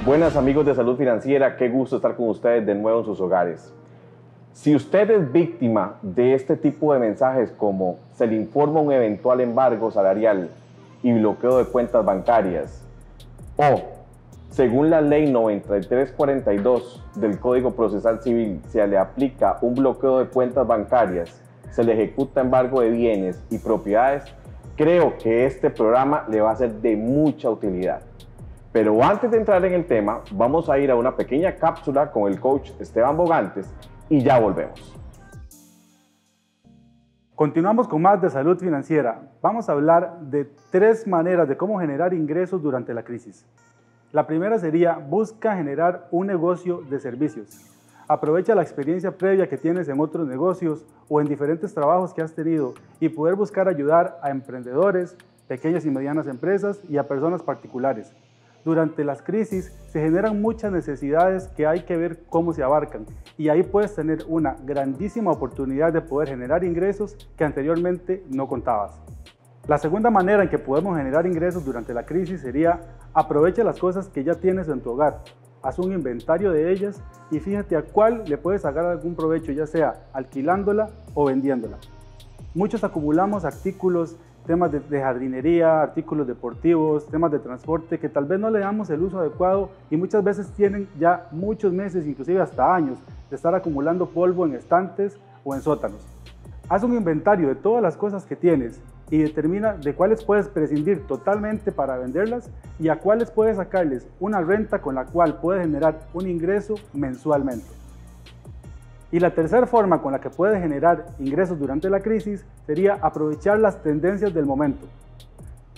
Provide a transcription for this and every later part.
Buenas amigos de Salud Financiera, qué gusto estar con ustedes de nuevo en sus hogares. Si usted es víctima de este tipo de mensajes como se le informa un eventual embargo salarial y bloqueo de cuentas bancarias, o según la ley 9342 del Código Procesal Civil se le aplica un bloqueo de cuentas bancarias, se le ejecuta embargo de bienes y propiedades, creo que este programa le va a ser de mucha utilidad. Pero antes de entrar en el tema, vamos a ir a una pequeña cápsula con el coach Esteban Bogantes y ya volvemos. Continuamos con más de Salud Financiera. Vamos a hablar de 3 maneras de cómo generar ingresos durante la crisis. La primera sería, busca generar un negocio de servicios. Aprovecha la experiencia previa que tienes en otros negocios o en diferentes trabajos que has tenido y poder buscar ayudar a emprendedores, pequeñas y medianas empresas y a personas particulares. Durante las crisis se generan muchas necesidades que hay que ver cómo se abarcan y ahí puedes tener una grandísima oportunidad de poder generar ingresos que anteriormente no contabas. La segunda manera en que podemos generar ingresos durante la crisis sería aprovecha las cosas que ya tienes en tu hogar, haz un inventario de ellas y fíjate a cuál le puedes sacar algún provecho, ya sea alquilándola o vendiéndola. Muchos acumulamos artículos, temas de jardinería, artículos deportivos, temas de transporte que tal vez no le damos el uso adecuado y muchas veces tienen ya muchos meses, inclusive hasta años, de estar acumulando polvo en estantes o en sótanos. Haz un inventario de todas las cosas que tienes y determina de cuáles puedes prescindir totalmente para venderlas y a cuáles puedes sacarles una renta con la cual puedes generar un ingreso mensualmente. Y la tercera forma con la que puedes generar ingresos durante la crisis sería aprovechar las tendencias del momento.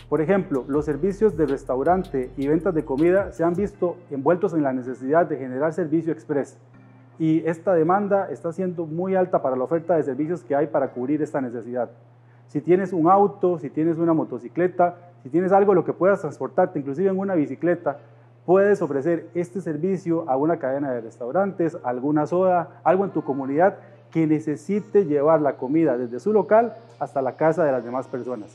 Por ejemplo, los servicios de restaurante y ventas de comida se han visto envueltos en la necesidad de generar servicio express. Y esta demanda está siendo muy alta para la oferta de servicios que hay para cubrir esta necesidad. Si tienes un auto, si tienes una motocicleta, si tienes algo en lo que puedas transportarte, inclusive en una bicicleta, puedes ofrecer este servicio a una cadena de restaurantes, a alguna soda, algo en tu comunidad que necesite llevar la comida desde su local hasta la casa de las demás personas.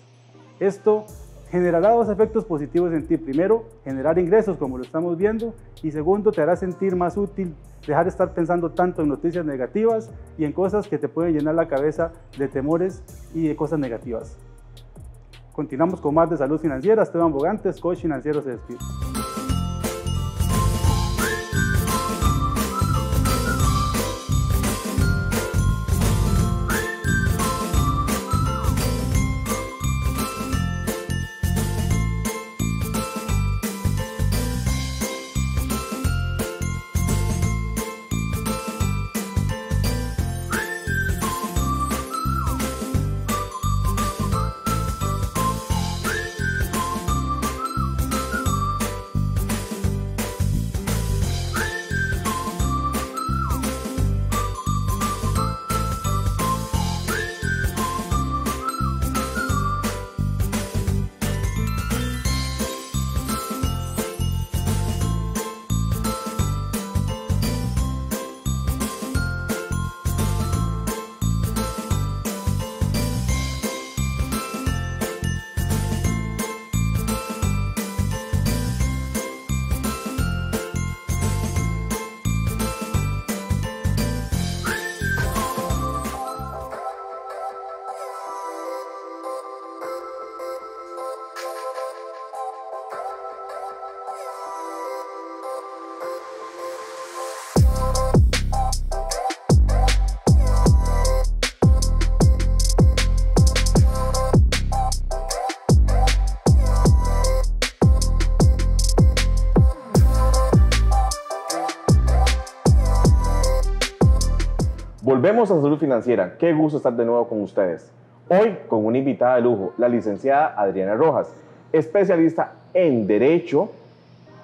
Esto generará 2 efectos positivos en ti. Primero, generar ingresos como lo estamos viendo y segundo, te hará sentir más útil, dejar de estar pensando tanto en noticias negativas y en cosas que te pueden llenar la cabeza de temores y de cosas negativas. Continuamos con más de Salud Financiera. Esteban Bogantes, coach financiero, se despide. Volvemos a Salud Financiera, qué gusto estar de nuevo con ustedes. Hoy con una invitada de lujo, la licenciada Adriana Rojas, especialista en Derecho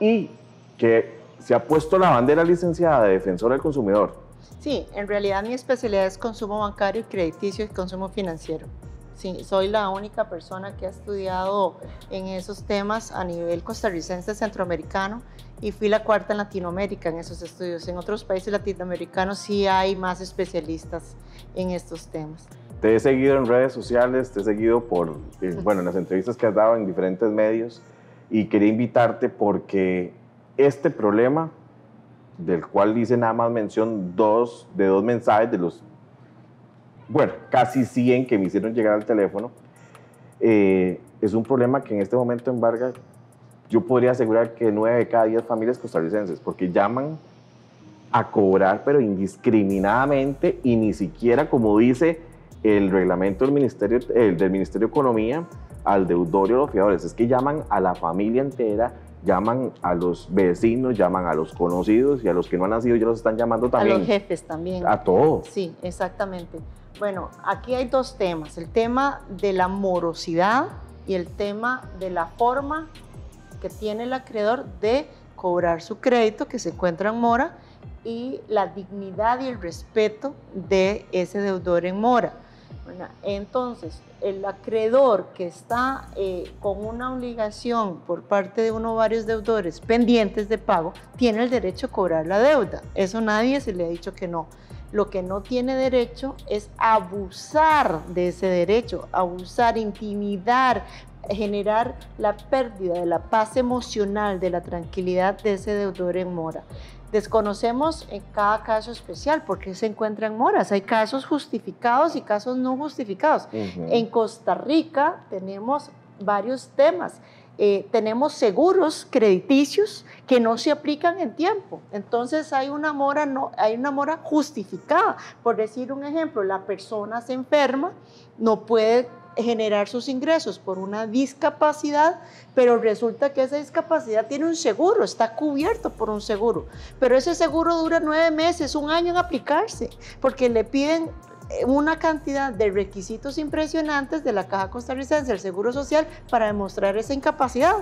y que se ha puesto la bandera licenciada de defensora del consumidor. Sí, en realidad mi especialidad es consumo bancario y crediticio y consumo financiero. Sí, soy la única persona que ha estudiado en esos temas a nivel costarricense, centroamericano, y fui la 4ª en Latinoamérica en esos estudios. En otros países latinoamericanos sí hay más especialistas en estos temas. Te he seguido en redes sociales, te he seguido por, en las entrevistas que has dado en diferentes medios y quería invitarte porque este problema, del cual hice nada más mención de dos mensajes de los, bueno, casi 100 que me hicieron llegar al teléfono, es un problema que en este momento embarga, yo podría asegurar que 9 de cada 10 familias costarricenses, porque llaman a cobrar, pero indiscriminadamente, y ni siquiera, como dice el reglamento del Ministerio de Economía, al deudor y a los fiadores. Es que llaman a la familia entera, llaman a los vecinos, llaman a los conocidos, y a los que no han nacido ya los están llamando también. A los jefes también. A todos. Sí, exactamente. Bueno, aquí hay dos temas, el tema de la morosidad y el tema de la forma que tiene el acreedor de cobrar su crédito que se encuentra en mora, y la dignidad y el respeto de ese deudor en mora. Bueno, entonces, el acreedor que está con una obligación por parte de uno o varios deudores pendientes de pago, tiene el derecho a cobrar la deuda. Eso nadie se le ha dicho que no. Lo que no tiene derecho es abusar de ese derecho, abusar, intimidar, generar la pérdida de la paz emocional, de la tranquilidad de ese deudor en mora. Desconocemos en cada caso especial por qué se encuentra en moras. Hay casos justificados y casos no justificados. En Costa Rica tenemos varios temas. Tenemos seguros crediticios que no se aplican en tiempo. Entonces hay una mora justificada. Por decir un ejemplo, la persona se enferma, no puede generar sus ingresos por una discapacidad, pero resulta que esa discapacidad tiene un seguro, está cubierto por un seguro, pero ese seguro dura 9 meses, 1 año en aplicarse, porque le piden una cantidad de requisitos impresionantes de la Caja Costarricense del Seguro Social para demostrar esa incapacidad.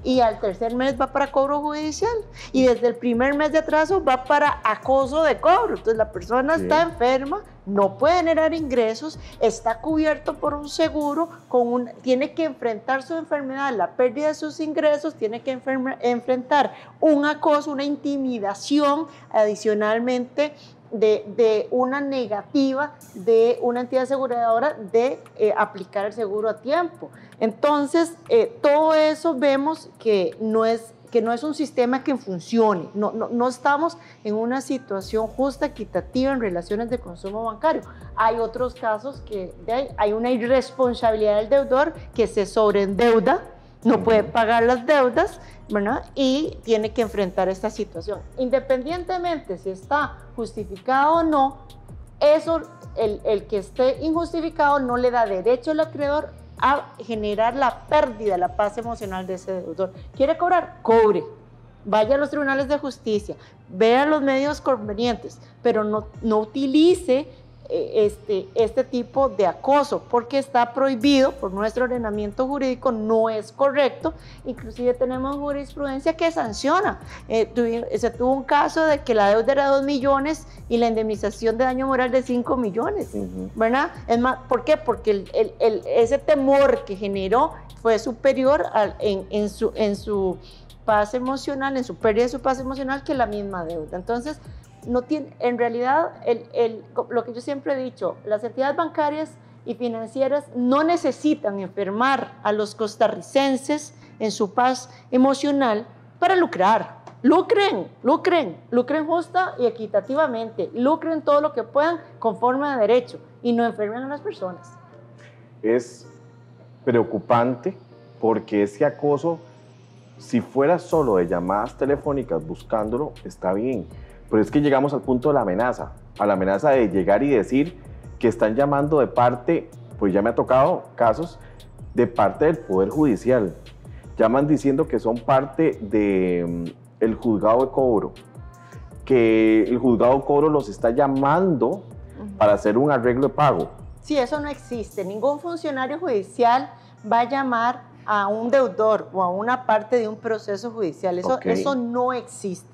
Y al tercer mes va para cobro judicial, y desde el primer mes de atraso va para acoso de cobro. Entonces la persona está enferma, no puede generar ingresos, está cubierto por un seguro, tiene que enfrentar su enfermedad, la pérdida de sus ingresos, tiene que enfrentar un acoso, una intimidación, adicionalmente de una negativa de una entidad aseguradora de aplicar el seguro a tiempo. Entonces, todo eso vemos que no es un sistema que funcione, no estamos en una situación justa, equitativa en relaciones de consumo bancario. Hay otros casos que hay una irresponsabilidad del deudor que se sobreendeuda, no puede pagar las deudas, ¿verdad? Y tiene que enfrentar esta situación. Independientemente si está justificado o no, eso, el que esté injustificado no le da derecho al acreedor a generar la pérdida, la paz emocional de ese deudor. ¿Quiere cobrar? Cobre. Vaya a los tribunales de justicia, vea los medios convenientes, pero no utilice este tipo de acoso, porque está prohibido por nuestro ordenamiento jurídico, no es correcto. Inclusive tenemos jurisprudencia que sanciona. Se tuvo un caso de que la deuda era 2 millones y la indemnización de daño moral de 5 millones, ¿verdad? Es más, ¿por qué? Porque ese temor que generó fue superior en su paz emocional, en su pérdida de su paz emocional, que la misma deuda. Entonces, en realidad, lo que yo siempre he dicho, las entidades bancarias y financieras no necesitan enfermar a los costarricenses en su paz emocional para lucrar. Lucren justa y equitativamente, lucren todo lo que puedan conforme a derecho y no enfermen a las personas. Es preocupante porque ese acoso, si fuera solo de llamadas telefónicas buscándolo, está bien. Pero es que llegamos al punto de la amenaza, a la amenaza de llegar y decir que están llamando de parte, pues ya me ha tocado casos, de parte del Poder Judicial. Llaman diciendo que son parte del juzgado de cobro, que el juzgado de cobro los está llamando para hacer un arreglo de pago. Sí, eso no existe. Ningún funcionario judicial va a llamar a un deudor o a una parte de un proceso judicial. Eso no existe.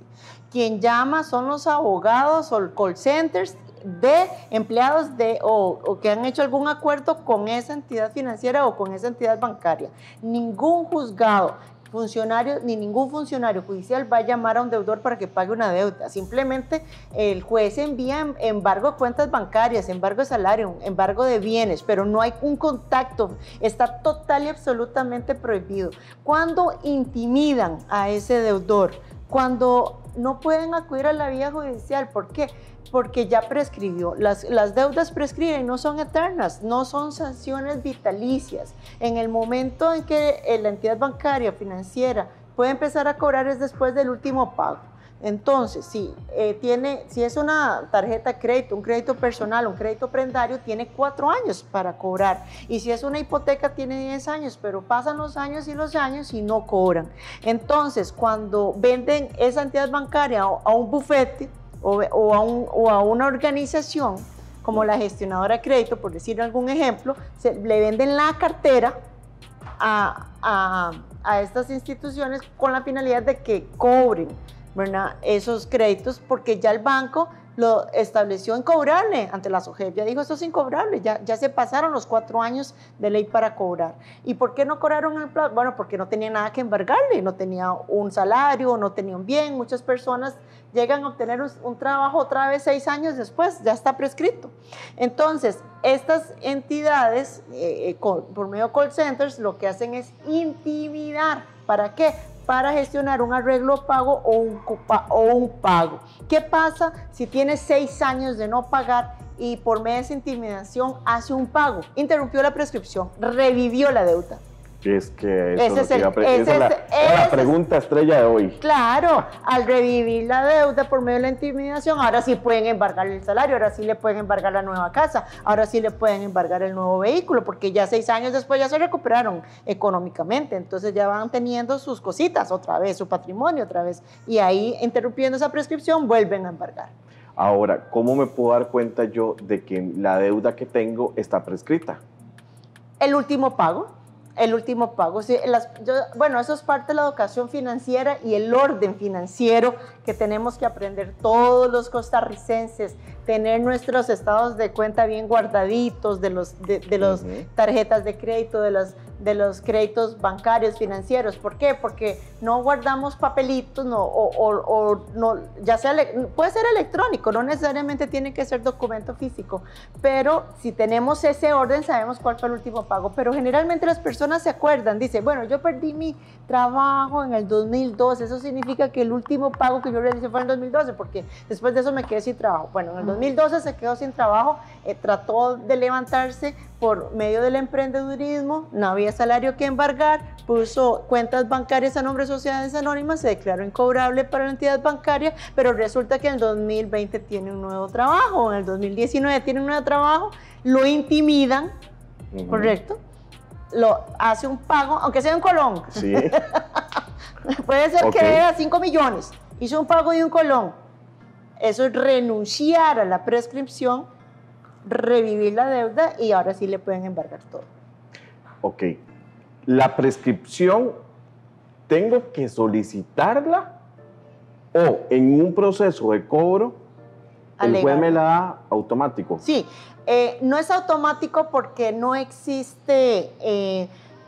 Quien llama son los abogados o call centers de empleados o que han hecho algún acuerdo con esa entidad financiera o con esa entidad bancaria. Ningún juzgado funcionario ni ningún funcionario judicial va a llamar a un deudor para que pague una deuda. Simplemente el juez envía embargo de cuentas bancarias, embargo de salario, embargo de bienes, pero no hay un contacto. Está total y absolutamente prohibido. Cuando intimidan a ese deudor, cuando no pueden acudir a la vía judicial, ¿por qué? Porque ya prescribió. Las deudas prescriben, no son eternas, no son sanciones vitalicias. En el momento en que la entidad bancaria financiera puede empezar a cobrar es después del último pago. Entonces, si es una tarjeta de crédito, un crédito personal, un crédito prendario, tiene 4 años para cobrar. Y si es una hipoteca, tiene 10 años, pero pasan los años y no cobran. Entonces, cuando venden esa entidad bancaria a un bufete, o a una organización como la gestionadora de crédito, por decir algún ejemplo, le venden la cartera a estas instituciones con la finalidad de que cobren, ¿verdad?, esos créditos, porque ya el banco lo estableció incobrable ante la SOGEP. Ya dijo, esto es incobrable, ya se pasaron los 4 años de ley para cobrar. ¿Y por qué no cobraron el plazo? Bueno, porque no tenía nada que embargarle, no tenía un salario, no tenía un bien. Muchas personas llegan a obtener un trabajo otra vez 6 años después, ya está prescrito. Entonces, estas entidades, por medio de call centers, lo que hacen es intimidar. ¿Para qué? Para gestionar un arreglo pago o un pago. ¿Qué pasa si tiene 6 años de no pagar y por medio de esa intimidación hace un pago? Interrumpió la prescripción, revivió la deuda. Es que esa es la pregunta estrella de hoy. Claro, al revivir la deuda por medio de la intimidación, ahora sí pueden embargar el salario, ahora sí le pueden embargar la nueva casa, ahora sí le pueden embargar el nuevo vehículo, porque ya 6 años después ya se recuperaron económicamente, entonces ya van teniendo sus cositas otra vez, su patrimonio otra vez, y ahí, interrumpiendo esa prescripción, vuelven a embargar. Ahora, ¿cómo me puedo dar cuenta yo de que la deuda que tengo está prescrita? El último pago. El último pago. Sí, bueno, eso es parte de la educación financiera y el orden financiero que tenemos que aprender todos los costarricenses, tener nuestros estados de cuenta bien guardaditos de los tarjetas de crédito, de los créditos bancarios, financieros. ¿Por qué? Porque no guardamos papelitos, ya sea, puede ser electrónico, no necesariamente tiene que ser documento físico, pero si tenemos ese orden sabemos cuál fue el último pago. Pero generalmente las personas se acuerdan, dicen, bueno, yo perdí mi trabajo en el 2012, eso significa que el último pago que yo realicé fue en el 2012, porque después de eso me quedé sin trabajo. Bueno, en el 2012 se quedó sin trabajo, trató de levantarse por medio del emprendedurismo, no había salario que embargar, puso cuentas bancarias a nombre de sociedades anónimas, se declaró incobrable para la entidad bancaria, pero resulta que en el 2020 tiene un nuevo trabajo, en el 2019 tiene un nuevo trabajo, lo intimidan, ¿correcto? Hace un pago, aunque sea un colón. Sí. Puede ser que deba 5 millones, hizo un pago de un colón. Eso es renunciar a la prescripción, revivir la deuda y ahora sí le pueden embargar todo. Ok. La prescripción, ¿tengo que solicitarla o en un proceso de cobro el juez me la da automático? Sí, no es automático porque no existe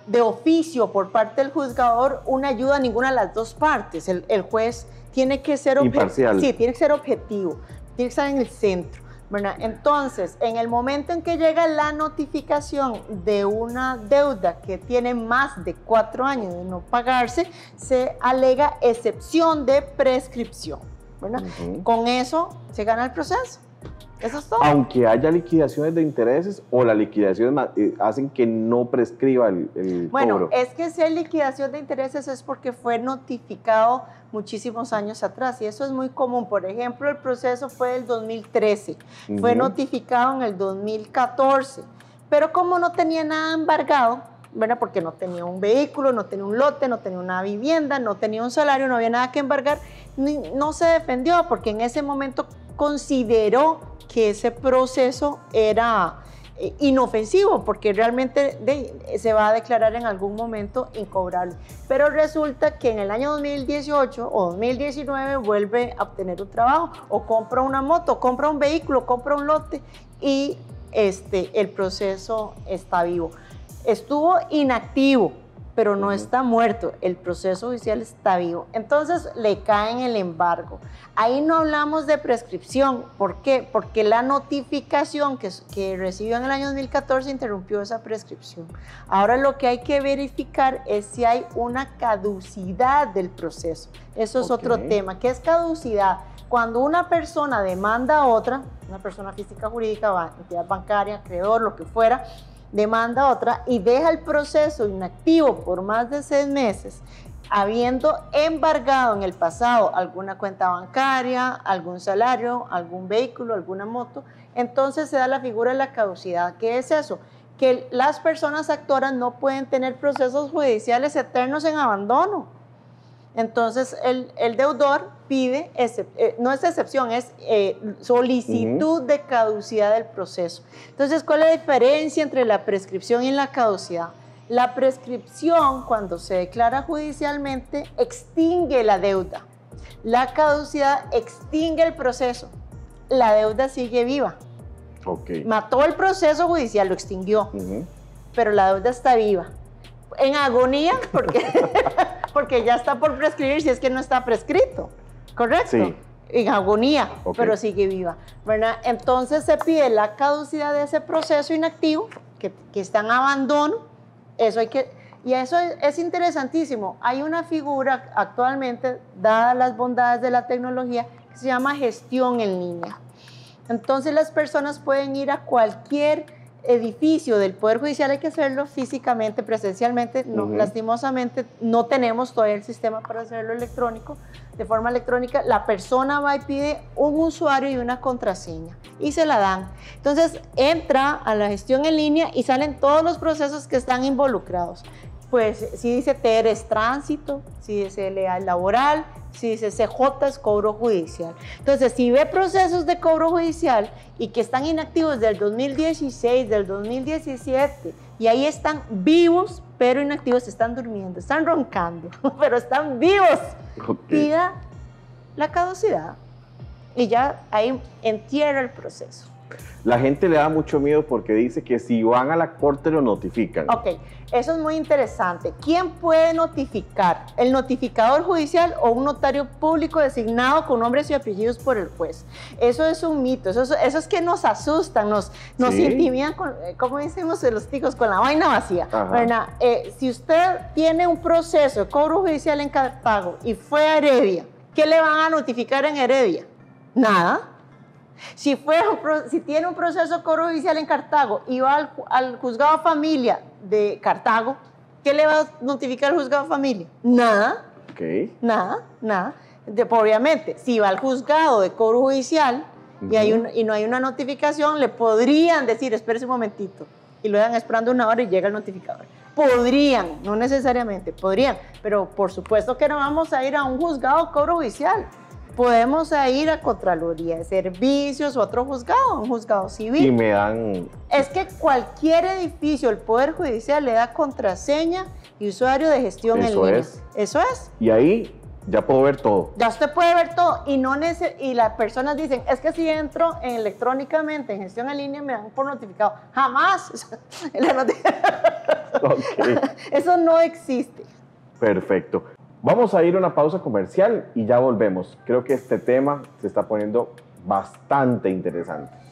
de oficio por parte del juzgador una ayuda a ninguna de las dos partes. El juez tiene que ser imparcial. Sí, tiene que ser objetivo, tiene que estar en el centro, ¿verdad? Entonces, en el momento en que llega la notificación de una deuda que tiene más de 4 años de no pagarse, se alega excepción de prescripción, ¿verdad? Con eso se gana el proceso. Eso es todo. Aunque haya liquidaciones de intereses o las liquidaciones hacen que no prescriba el cobro. Bueno, es que si hay liquidación de intereses es porque fue notificado muchísimos años atrás y eso es muy común. Por ejemplo, el proceso fue del 2013, fue notificado en el 2014, pero como no tenía nada embargado, ¿verdad? Porque no tenía un vehículo, no tenía un lote, no tenía una vivienda, no tenía un salario, no había nada que embargar, no se defendió porque en ese momento consideró que ese proceso era inofensivo porque realmente se va a declarar en algún momento incobrable. Pero resulta que en el año 2018 o 2019 vuelve a obtener un trabajo o compra una moto, compra un vehículo, compra un lote y el proceso está vivo. Estuvo inactivo pero no está muerto, el proceso judicial está vivo. Entonces le caen el embargo. Ahí no hablamos de prescripción. ¿Por qué? Porque la notificación que recibió en el año 2014 interrumpió esa prescripción. Ahora lo que hay que verificar es si hay una caducidad del proceso. Eso es otro tema. ¿Qué es caducidad? Cuando una persona demanda a otra, una persona física, jurídica, entidad bancaria, acreedor, lo que fuera, demanda a otra y deja el proceso inactivo por más de 6 meses, habiendo embargado en el pasado alguna cuenta bancaria, algún salario, algún vehículo, alguna moto, entonces se da la figura de la caducidad. ¿Qué es eso? Que las personas actoras no pueden tener procesos judiciales eternos en abandono. Entonces el deudor pide, no es excepción, es solicitud de caducidad del proceso. Entonces, ¿cuál es la diferencia entre la prescripción y la caducidad? La prescripción, cuando se declara judicialmente, extingue la deuda. La caducidad extingue el proceso. La deuda sigue viva. Mató el proceso judicial, lo extinguió, pero la deuda está viva. En agonía, porque ya está por prescribir si es que no está prescrito, ¿correcto? Sí. En agonía, pero sigue viva, ¿verdad? Entonces se pide la caducidad de ese proceso inactivo que está en abandono. Y eso es interesantísimo. Hay una figura actualmente, dadas las bondades de la tecnología, que se llama gestión en línea. Entonces las personas pueden ir a cualquier edificio del Poder Judicial, hay que hacerlo físicamente, presencialmente, no, lastimosamente no tenemos todavía el sistema para hacerlo electrónico, de forma electrónica. La persona va y pide un usuario y una contraseña y se la dan. Entonces entra a la gestión en línea y salen todos los procesos que están involucrados. Pues si dice TR es tránsito, si dice LA es laboral, si dice CJ es cobro judicial. Entonces, si ve procesos de cobro judicial y que están inactivos del 2016, del 2017, y ahí están vivos, pero inactivos, están durmiendo, están roncando, pero están vivos, pida la caducidad y ya ahí entierra el proceso. La gente le da mucho miedo porque dice que si van a la corte lo notifican. Eso es muy interesante. ¿Quién puede notificar? ¿El notificador judicial o un notario público designado con nombres y apellidos por el juez? Eso es un mito. Eso es que nos asustan, nos intimidan, como decimos los ticos, con la vaina vacía. Si usted tiene un proceso de cobro judicial en Cartago y fue a Heredia, ¿qué le van a notificar en Heredia? Nada. Si tiene un proceso de cobro judicial en Cartago y va al juzgado de familia de Cartago, ¿qué le va a notificar al juzgado de familia? Nada. Nada. Obviamente, si va al juzgado de cobro judicial y no hay una notificación, le podrían decir, espérese un momentito, y lo dejan esperando 1 hora y llega el notificador. Podrían, no necesariamente, podrían, pero por supuesto que no vamos a ir a un juzgado de cobro judicial. Podemos ir a Contraloría de Servicios o otro juzgado, un juzgado civil. Y me dan... Es que cualquier edificio del Poder Judicial le da contraseña y usuario de gestión en línea. Eso es. Y ahí ya puedo ver todo. Ya usted puede ver todo y las personas dicen, es que si entro electrónicamente en gestión en línea me dan por notificado. Jamás. Eso no existe. Perfecto. Vamos a ir a una pausa comercial y ya volvemos. Creo que este tema se está poniendo bastante interesante.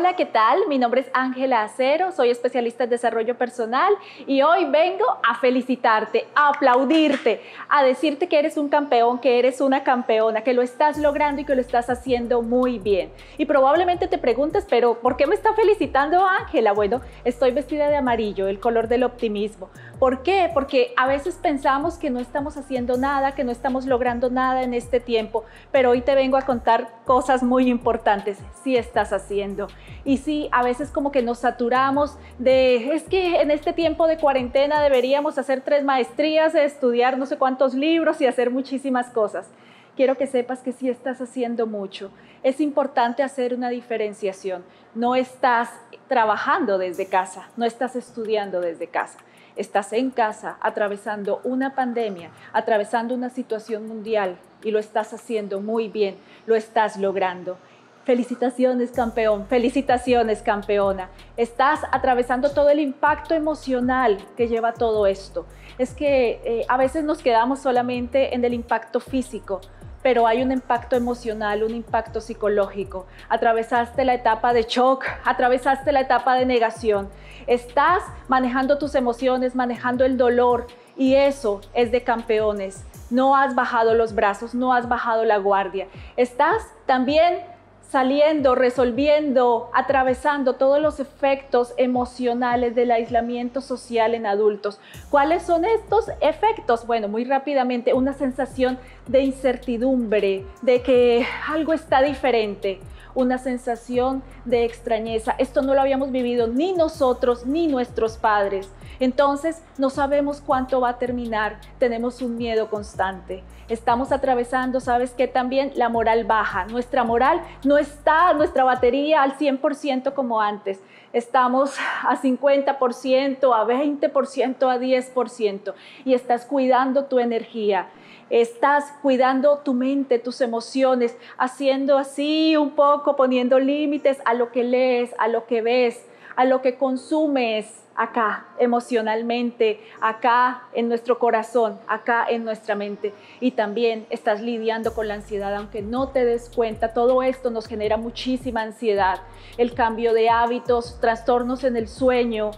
Hola, ¿qué tal? Mi nombre es Ángela Acero, soy especialista en desarrollo personal y hoy vengo a felicitarte, a aplaudirte, a decirte que eres un campeón, que eres una campeona, que lo estás logrando y que lo estás haciendo muy bien. Y probablemente te preguntes, pero ¿por qué me está felicitando Ángela? Bueno, estoy vestida de amarillo, el color del optimismo. ¿Por qué? Porque a veces pensamos que no estamos haciendo nada, que no estamos logrando nada en este tiempo, pero hoy te vengo a contar cosas muy importantes. Sí estás haciendo. Y sí, a veces como que nos saturamos de, es que en este tiempo de cuarentena deberíamos hacer 3 maestrías, estudiar no sé cuántos libros y hacer muchísimas cosas. Quiero que sepas que sí estás haciendo mucho. Es importante hacer una diferenciación. No estás trabajando desde casa, no estás estudiando desde casa. Estás en casa atravesando una pandemia, atravesando una situación mundial y lo estás haciendo muy bien, lo estás logrando. Felicitaciones, campeón, felicitaciones, campeona. Estás atravesando todo el impacto emocional que lleva todo esto. Es que a veces nos quedamos solamente en el impacto físico, pero hay un impacto emocional, un impacto psicológico. Atravesaste la etapa de shock, atravesaste la etapa de negación. Estás manejando tus emociones, manejando el dolor y eso es de campeones. No has bajado los brazos, no has bajado la guardia. Estás también saliendo, resolviendo, atravesando todos los efectos emocionales del aislamiento social en adultos. ¿Cuáles son estos efectos? Bueno, muy rápidamente, una sensación de incertidumbre, de que algo está diferente, una sensación de extrañeza. Esto no lo habíamos vivido ni nosotros ni nuestros padres. Entonces, no sabemos cuánto va a terminar, tenemos un miedo constante. Estamos atravesando, ¿sabes qué? También la moral baja. Nuestra moral no está, nuestra batería al 100% como antes. Estamos a 50%, a 20%, a 10%. Y estás cuidando tu energía. Estás cuidando tu mente, tus emociones, haciendo así un poco, poniendo límites a lo que lees, a lo que ves, a lo que consumes acá emocionalmente, acá en nuestro corazón, acá en nuestra mente. Y también estás lidiando con la ansiedad, aunque no te des cuenta. Todo esto nos genera muchísima ansiedad. El cambio de hábitos, trastornos en el sueño,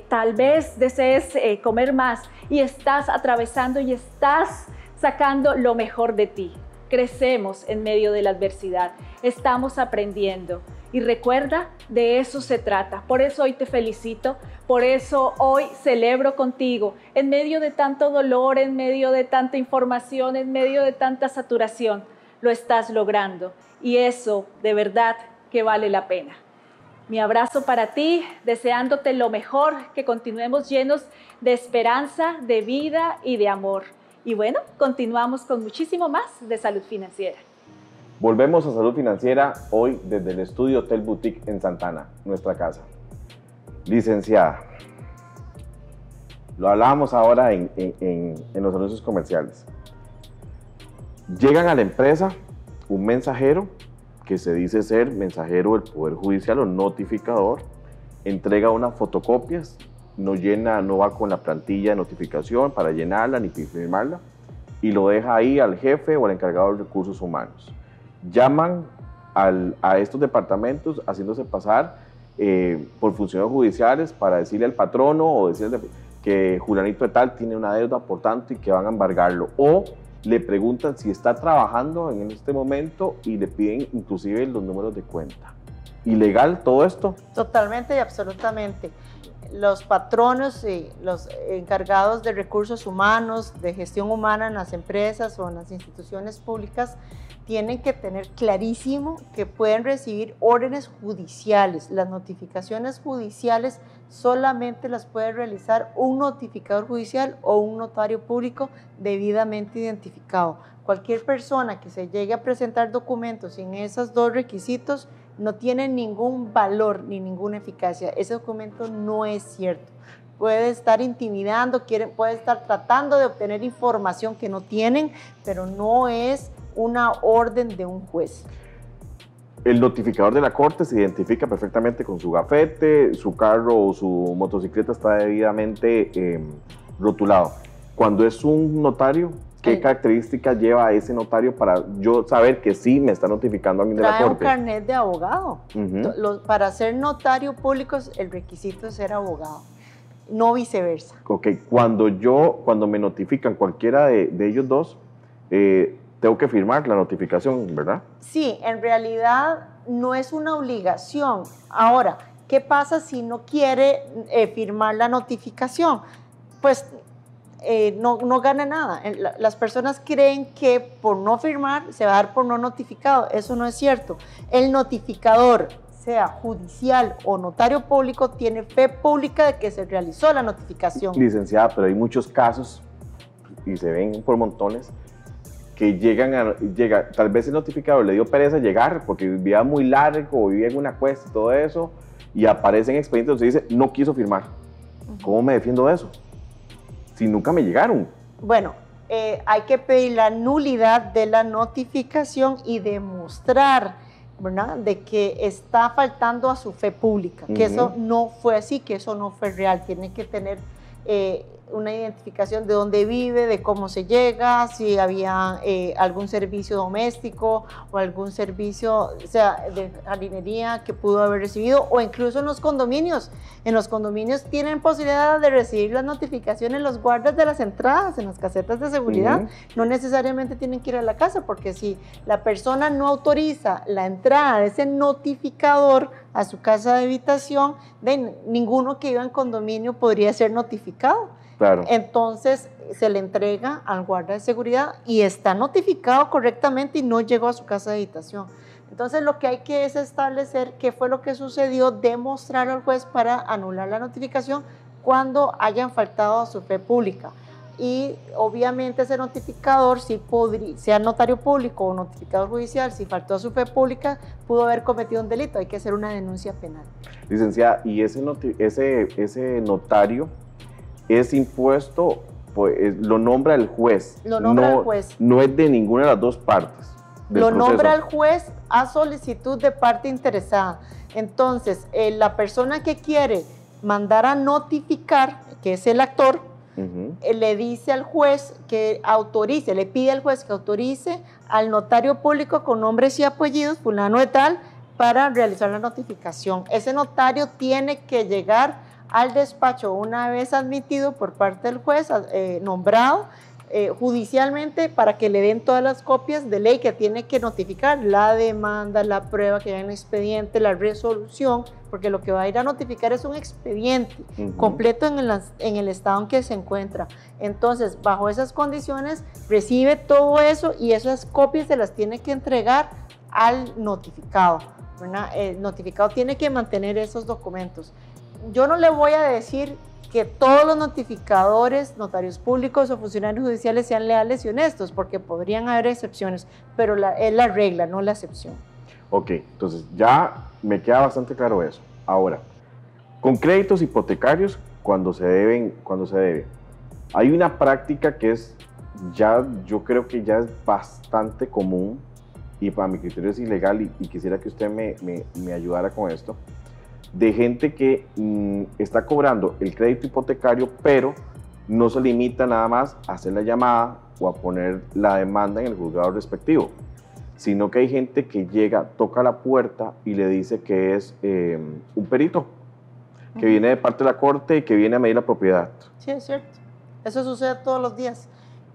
tal vez desees comer más y estás atravesando y estás sacando lo mejor de ti. Crecemos en medio de la adversidad, estamos aprendiendo. Y recuerda, de eso se trata. Por eso hoy te felicito, por eso hoy celebro contigo. En medio de tanto dolor, en medio de tanta información, en medio de tanta saturación, lo estás logrando. Y eso, de verdad, que vale la pena. Mi abrazo para ti, deseándote lo mejor, que continuemos llenos de esperanza, de vida y de amor. Y bueno, continuamos con muchísimo más de Salud Financiera. Volvemos a Salud Financiera hoy desde el estudio Hotel Boutique en Santana, nuestra casa. Licenciada, lo hablábamos ahora en los anuncios comerciales. Llegan a la empresa un mensajero que se dice ser mensajero del Poder Judicial o notificador, entrega unas fotocopias, no va con la plantilla de notificación para llenarla ni firmarla y lo deja ahí al jefe o al encargado de recursos humanos. Llaman a estos departamentos haciéndose pasar por funcionarios judiciales para decirle al patrono o decirle que Julanito de tal tiene una deuda por tanto y que van a embargarlo. O le preguntan si está trabajando en este momento y le piden inclusive los números de cuenta. ¿Ilegal todo esto? Totalmente y absolutamente. Los patronos y los encargados de recursos humanos, de gestión humana en las empresas o en las instituciones públicas, tienen que tener clarísimo que pueden recibir órdenes judiciales. Las notificaciones judiciales solamente las puede realizar un notificador judicial o un notario público debidamente identificado. Cualquier persona que se llegue a presentar documentos sin esos 2 requisitos no tiene ningún valor ni ninguna eficacia. Ese documento no es cierto. Puede estar intimidando, puede estar tratando de obtener información que no tienen, pero no es una orden de un juez. El notificador de la corte se identifica perfectamente con su gafete, su carro o su motocicleta está debidamente rotulado. Cuando es un notario, ¿Qué características lleva ese notario para yo saber que sí me está notificando a mí de la Trae un corte? carnet de abogado. Para ser notario público, el requisito es ser abogado, no viceversa. Ok, cuando me notifican cualquiera de ellos dos, tengo que firmar la notificación, ¿verdad? Sí, en realidad no es una obligación. Ahora, ¿qué pasa si no quiere firmar la notificación? Pues no gana nada. Las personas creen que por no firmar se va a dar por no notificado. Eso no es cierto. El notificador, sea judicial o notario público, tiene fe pública de que se realizó la notificación. Licenciada, pero hay muchos casos, y se ven por montones, que llega, tal vez el notificador le dio pereza llegar porque vivía muy largo o vivía en una cuesta y todo eso, y aparece en expediente donde se dice no quiso firmar. ¿Cómo me defiendo de eso? Si nunca me llegaron. Bueno, hay que pedir la nulidad de la notificación y demostrar, ¿verdad?, de que está faltando a su fe pública, que eso no fue así, que eso no fue real. Tiene que tener una identificación de dónde vive, de cómo se llega, si había algún servicio doméstico o algún servicio, o sea, de jardinería que pudo haber recibido, o incluso en los condominios. En los condominios tienen posibilidad de recibir las notificaciones los guardas de las entradas, en las casetas de seguridad. No necesariamente tienen que ir a la casa, porque si la persona no autoriza la entrada de ese notificador a su casa de habitación, ninguno que iba en condominio podría ser notificado. Claro. Entonces se le entrega al guarda de seguridad y está notificado correctamente y no llegó a su casa de habitación. Entonces lo que hay que es establecer qué fue lo que sucedió, demostrar al juez para anular la notificación cuando hayan faltado a su fe pública. Y obviamente ese notificador, si sea notario público o notificador judicial, si faltó a su fe pública, pudo haber cometido un delito, hay que hacer una denuncia penal. Licenciada, ¿y ese notario es impuesto, pues, lo nombra el juez? Lo nombra el juez. No es de ninguna de las dos partes del Lo proceso. nombra el juez a solicitud de parte interesada. Entonces, la persona que quiere mandar a notificar, que es el actor, le dice al juez que autorice, le pide al juez que autorice al notario público con nombres y apellidos, fulano de tal, para realizar la notificación. Ese notario tiene que llegar al despacho una vez admitido por parte del juez, nombrado judicialmente, para que le den todas las copias de ley que tiene que notificar, la demanda, la prueba que hay en el expediente, la resolución, porque lo que va a ir a notificar es un expediente completo en el estado en que se encuentra. Entonces, bajo esas condiciones, recibe todo eso y esas copias se las tiene que entregar al notificado, ¿verdad? El notificado tiene que mantener esos documentos. Yo no le voy a decir que todos los notificadores, notarios públicos o funcionarios judiciales sean leales y honestos, porque podrían haber excepciones, pero es la regla, no la excepción. Ok, entonces ya me queda bastante claro eso. Ahora, con créditos hipotecarios, cuando se debe, hay una práctica que es yo creo que ya es bastante común y para mi criterio es ilegal y quisiera que usted me ayudara con esto, de gente que está cobrando el crédito hipotecario, pero no se limita nada más a hacer la llamada o a poner la demanda en el juzgado respectivo, sino que hay gente que llega, toca la puerta y le dice que es un perito, que viene de parte de la corte y que viene a medir la propiedad. Sí, es cierto. Eso sucede todos los días.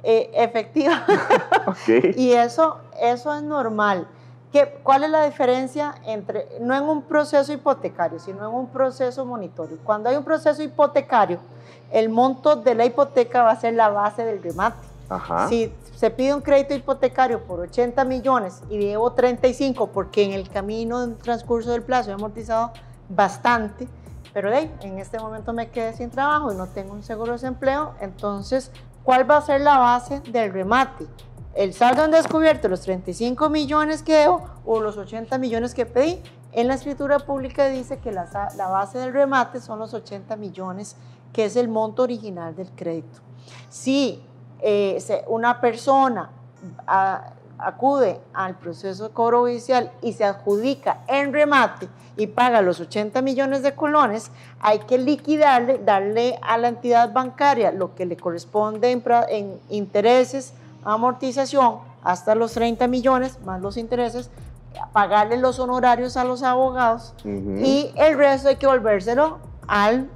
Efectivamente. Okay. Y eso es normal. ¿Cuál es la diferencia entre, no en un proceso hipotecario, sino en un proceso monitorio? Cuando hay un proceso hipotecario, el monto de la hipoteca va a ser la base del remate. Ajá. Si se pide un crédito hipotecario por 80 millones y debo 35 porque en el camino, en el transcurso del plazo he amortizado bastante, pero en este momento me quedé sin trabajo y no tengo un seguro de desempleo, entonces, ¿cuál va a ser la base del remate? El saldo en descubierto, los 35 millones que debo o los 80 millones que pedí. En la escritura pública dice que la base del remate son los 80 millones, que es el monto original del crédito. Si una persona acude al proceso de cobro judicial y se adjudica en remate y paga los 80 millones de colones, hay que liquidarle, darle a la entidad bancaria lo que le corresponde en intereses amortización hasta los 30 millones, más los intereses, pagarle los honorarios a los abogados y el resto hay que volvérselo al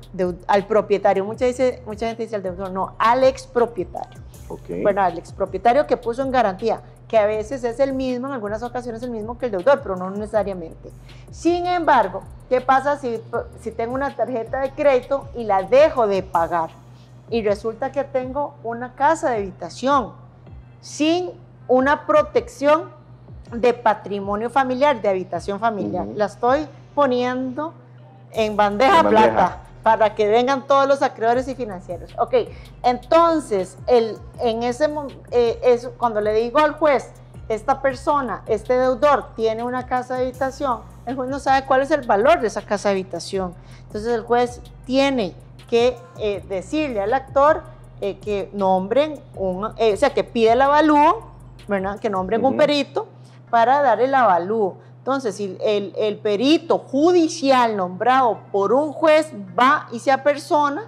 propietario. Mucha gente dice al deudor, no, al expropietario. Okay. Bueno, al expropietario que puso en garantía, que a veces es el mismo, en algunas ocasiones el mismo que el deudor, pero no necesariamente. Sin embargo, ¿qué pasa si tengo una tarjeta de crédito y la dejo de pagar? Y resulta que tengo una casa de habitación sin una protección de patrimonio familiar, de habitación familiar. La estoy poniendo en bandeja plata para que vengan todos los acreedores y financieros. Ok, entonces, cuando le digo al juez, esta persona, este deudor, tiene una casa de habitación, el juez no sabe cuál es el valor de esa casa de habitación. Entonces, el juez tiene que decirle al actor que nombren que pide el avalúo, ¿verdad? Que nombren un perito para dar el avalúo. Entonces, si el perito judicial nombrado por un juez va y se apersona,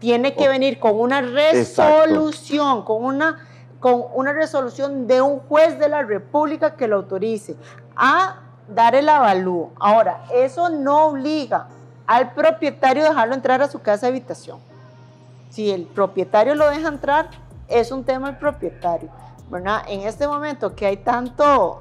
tiene que venir con una resolución, con una resolución de un juez de la República que lo autorice a dar el avalúo. Ahora, eso no obliga al propietario a dejarlo entrar a su casa de habitación. Si el propietario lo deja entrar, es un tema del propietario, ¿verdad? En este momento que hay tanto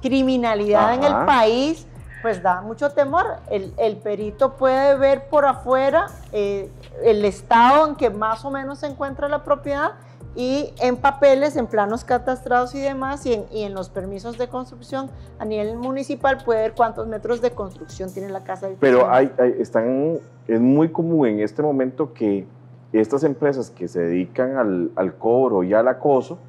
criminalidad en el país, pues da mucho temor. El perito puede ver por afuera el estado en que más o menos se encuentra la propiedad y en papeles, en planos catastrados y demás, y en los permisos de construcción a nivel municipal puede ver cuántos metros de construcción tiene la casa de habitación. Pero es muy común en este momento que estas empresas que se dedican al cobro y al acoso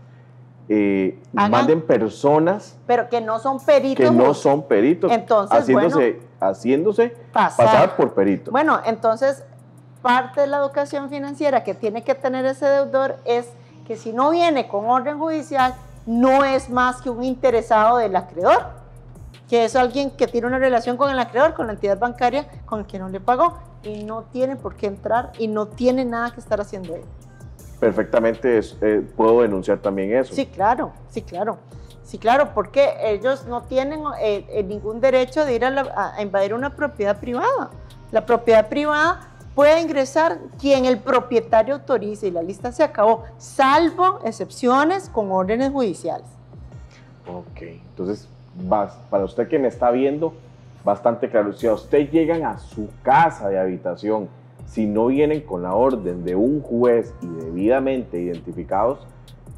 manden personas pero que no son peritos, entonces, haciéndose pasar por perito. Bueno, entonces parte de la educación financiera que tiene que tener ese deudor es que si no viene con orden judicial, no es más que un interesado del acreedor, que es alguien que tiene una relación con el acreedor, con la entidad bancaria con el que no le pagó, y no tiene por qué entrar y no tiene nada que estar haciendo él. Perfectamente puedo denunciar también eso. Sí, claro, porque ellos no tienen ningún derecho de ir a invadir una propiedad privada. La propiedad privada puede ingresar quien el propietario autorice y la lista se acabó, salvo excepciones con órdenes judiciales. Ok, entonces para usted que me está viendo, bastante claro. Si a usted llegan a su casa de habitación, si no vienen con la orden de un juez y debidamente identificados,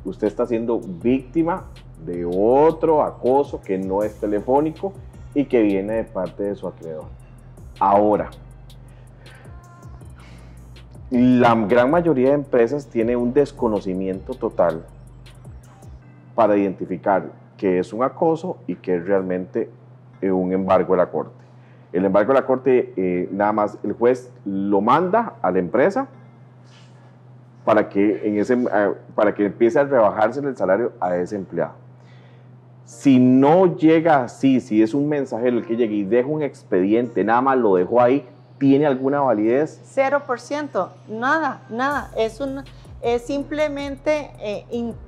usted está siendo víctima de otro acoso que no es telefónico y que viene de parte de su acreedor. Ahora, la gran mayoría de empresas tiene un desconocimiento total para identificar qué es un acoso y qué es realmente un embargo de la corte. El embargo de la corte, nada más el juez lo manda a la empresa para que empiece a rebajarse el salario a ese empleado. Si no llega así, si es un mensajero el que llega y deja un expediente, nada más lo dejó ahí, ¿tiene alguna validez? 0%, nada. Es simplemente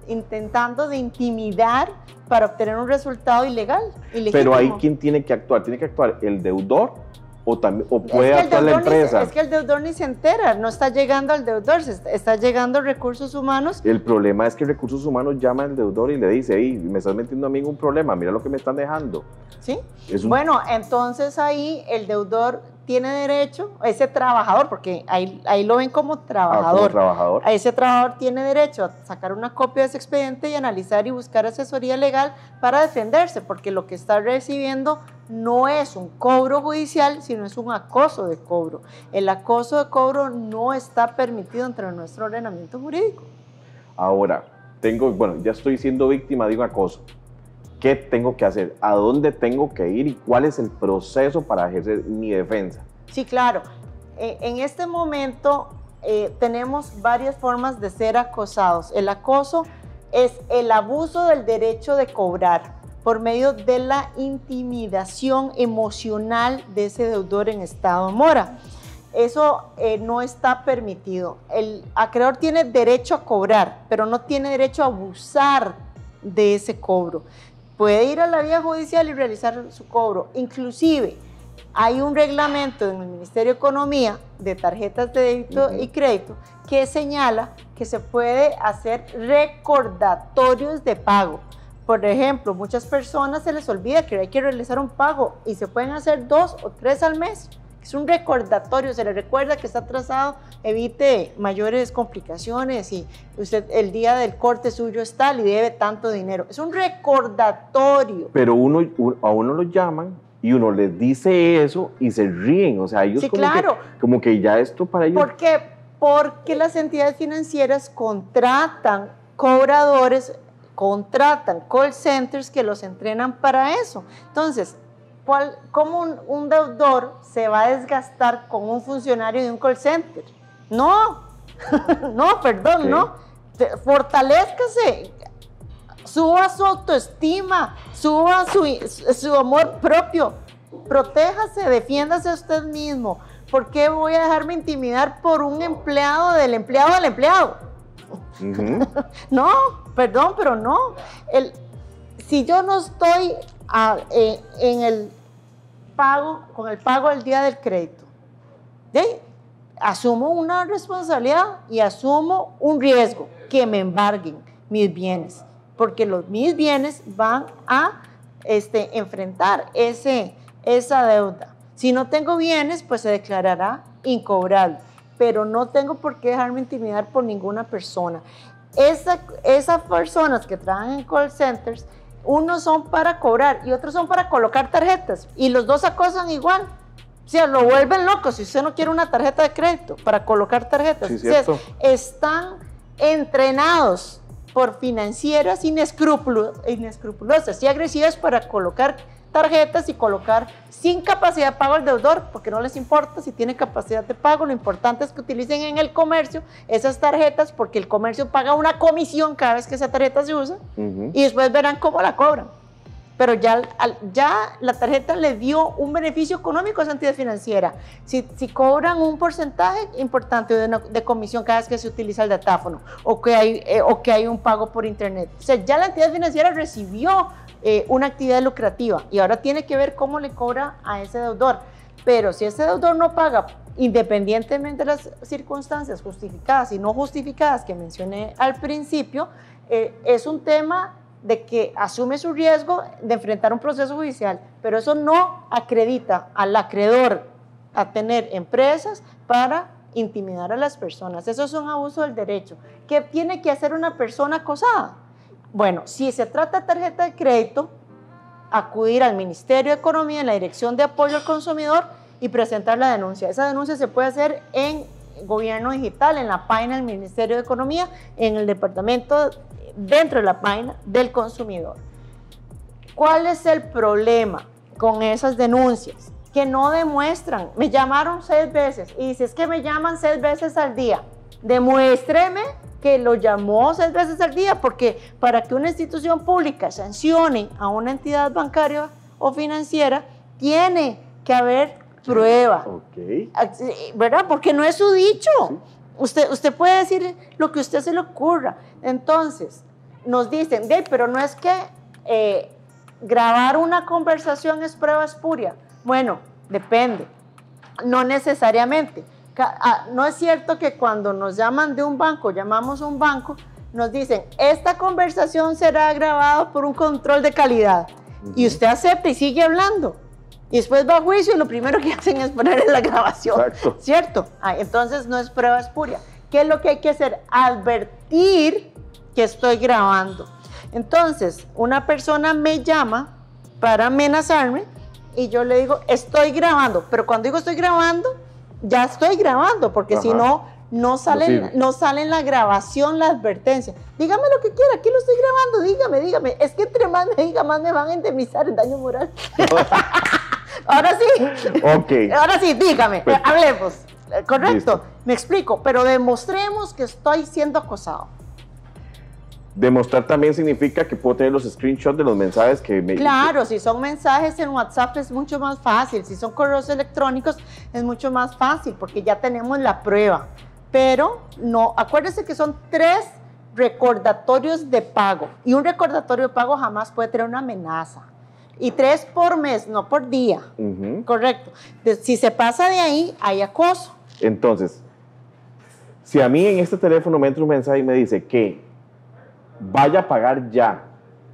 intentando de intimidar para obtener un resultado ilegal. Pero ahí, ¿quién tiene que actuar? ¿Tiene que actuar el deudor o puede actuar la empresa? Es que el deudor ni se entera, no está llegando al deudor, está llegando a recursos humanos. El problema es que recursos humanos llama al deudor y le dice, hey, me estás metiendo a mí en un problema, mira lo que me están dejando. ¿Sí? Bueno, entonces ahí el deudor tiene derecho, ese trabajador, porque ahí lo ven como trabajador. A ese trabajador tiene derecho a sacar una copia de ese expediente y analizar y buscar asesoría legal para defenderse, porque lo que está recibiendo no es un cobro judicial, sino es un acoso de cobro. El acoso de cobro no está permitido entre nuestro ordenamiento jurídico. Ahora, ya estoy siendo víctima de un acoso. ¿Qué tengo que hacer? ¿A dónde tengo que ir? ¿Y cuál es el proceso para ejercer mi defensa? Sí, claro. En este momento tenemos varias formas de ser acosados. El acoso es el abuso del derecho de cobrar por medio de la intimidación emocional de ese deudor en estado de mora. Eso no está permitido. El acreedor tiene derecho a cobrar, pero no tiene derecho a abusar de ese cobro. Puede ir a la vía judicial y realizar su cobro. Inclusive, hay un reglamento en el Ministerio de Economía de tarjetas de débito y crédito que señala que se puede hacer recordatorios de pago. Por ejemplo, muchas personas se les olvida que hay que realizar un pago y se pueden hacer 2 o 3 al mes. Es un recordatorio, se le recuerda que está atrasado, evite mayores complicaciones y usted el día del corte suyo es tal y debe tanto dinero. Es un recordatorio. Pero a uno lo llaman y uno les dice eso y se ríen, o sea, ellos sí, claro. como que ya esto para ellos... ¿Por qué? Porque las entidades financieras contratan cobradores, contratan call centers que los entrenan para eso. Entonces, ¿cómo un deudor se va a desgastar con un funcionario de un call center? No, no, perdón, sí. No. Fortalézcase, suba su autoestima, suba su amor propio, protéjase, defiéndase a usted mismo. ¿Por qué voy a dejarme intimidar por un empleado del empleado? No, perdón, pero no. Si yo no estoy en el pago, con el pago al día del crédito, asumo una responsabilidad y asumo un riesgo, que me embarguen mis bienes, porque mis bienes van a enfrentar esa deuda. Si no tengo bienes, pues se declarará incobrable, pero no tengo por qué dejarme intimidar por ninguna persona. Esas personas que trabajan en call centers, unos son para cobrar y otros son para colocar tarjetas, y los dos acosan igual. O sea, lo vuelven loco si usted no quiere una tarjeta de crédito para colocar tarjetas. Sí, o sea, están entrenados por financieras inescrupulosas y agresivas para colocar tarjetas y colocar sin capacidad de pago al deudor, porque no les importa si tiene capacidad de pago. Lo importante es que utilicen en el comercio esas tarjetas, porque el comercio paga una comisión cada vez que esa tarjeta se usa, y después verán cómo la cobran. Pero ya la tarjeta le dio un beneficio económico a esa entidad financiera. Si cobran un porcentaje importante de comisión cada vez que se utiliza el datáfono, o que hay un pago por internet, o sea, ya la entidad financiera recibió una actividad lucrativa y ahora tiene que ver cómo le cobra a ese deudor. Pero si ese deudor no paga, independientemente de las circunstancias justificadas y no justificadas que mencioné al principio, es un tema de que asume su riesgo de enfrentar un proceso judicial, pero eso no acredita al acreedor a tener empresas para intimidar a las personas. Eso es un abuso del derecho. ¿Qué tiene que hacer una persona acosada? Bueno, si se trata de tarjeta de crédito, acudir al Ministerio de Economía, en la Dirección de Apoyo al Consumidor, y presentar la denuncia. Esa denuncia se puede hacer en Gobierno Digital, en la página del Ministerio de Economía, en el departamento, dentro de la página del consumidor. ¿Cuál es el problema con esas denuncias? Que no demuestran. Me llamaron 6 veces y dice, es que me llaman 6 veces al día. Demuéstreme que lo llamó 6 veces al día, porque para que una institución pública sancione a una entidad bancaria o financiera, tiene que haber prueba. Okay. ¿Verdad? Porque no es su dicho. Sí. Usted puede decir lo que a usted se le ocurra. Entonces, nos dicen, pero no es que grabar una conversación es prueba espuria. Bueno, depende. No necesariamente. No es cierto que cuando nos llaman de un banco, llamamos a un banco, nos dicen, esta conversación será grabada por un control de calidad. Y usted acepta y sigue hablando. Y después va a juicio y lo primero que hacen es poner en la grabación. Exacto. ¿Cierto? Entonces no es prueba espuria. ¿Qué es lo que hay que hacer? Advertir que estoy grabando. Entonces, una persona me llama para amenazarme y yo le digo, estoy grabando. Pero cuando digo estoy grabando, ya estoy grabando, porque si no, no sale en la grabación la advertencia. Dígame lo que quiera, aquí lo estoy grabando, dígame. Es que entre más me diga, más me van a indemnizar el daño moral. Ahora sí. Okay. Ahora sí, dígame, pues, hablemos. Correcto, listo. Me explico, pero demostremos que estoy siendo acosado. Demostrar también significa que puedo tener los screenshots de los mensajes que me... Claro, si son mensajes en WhatsApp es mucho más fácil, si son correos electrónicos es mucho más fácil porque ya tenemos la prueba. Pero no, acuérdense que son 3 recordatorios de pago y un recordatorio de pago jamás puede tener una amenaza. Y 3 por mes, no por día. Correcto. Si se pasa de ahí, hay acoso. Entonces, si a mí en este teléfono me entra un mensaje y me dice que vaya a pagar ya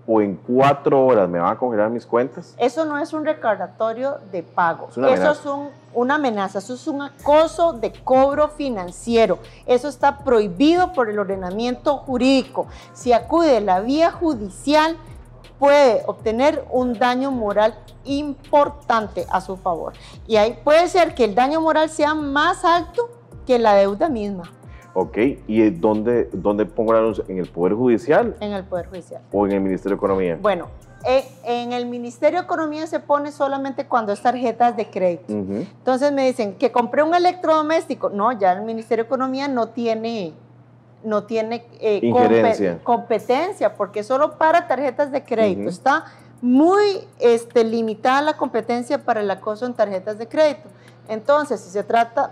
o en 4 horas me van a congelar mis cuentas. Eso no es un recordatorio de pago. Es una amenaza. Eso es una amenaza. Eso es un acoso de cobro financiero. Eso está prohibido por el ordenamiento jurídico. Si acude a la vía judicial, puede obtener un daño moral importante a su favor. Y ahí puede ser que el daño moral sea más alto que la deuda misma. Ok, ¿y dónde pongo el anuncio? ¿En el Poder Judicial? En el Poder Judicial. ¿O en el Ministerio de Economía? Bueno, en el Ministerio de Economía se pone solamente cuando es tarjetas de crédito. Entonces me dicen que compré un electrodoméstico. No, ya el Ministerio de Economía no tiene competencia, porque solo para tarjetas de crédito. Está muy limitada la competencia para el acoso en tarjetas de crédito. Entonces, si se trata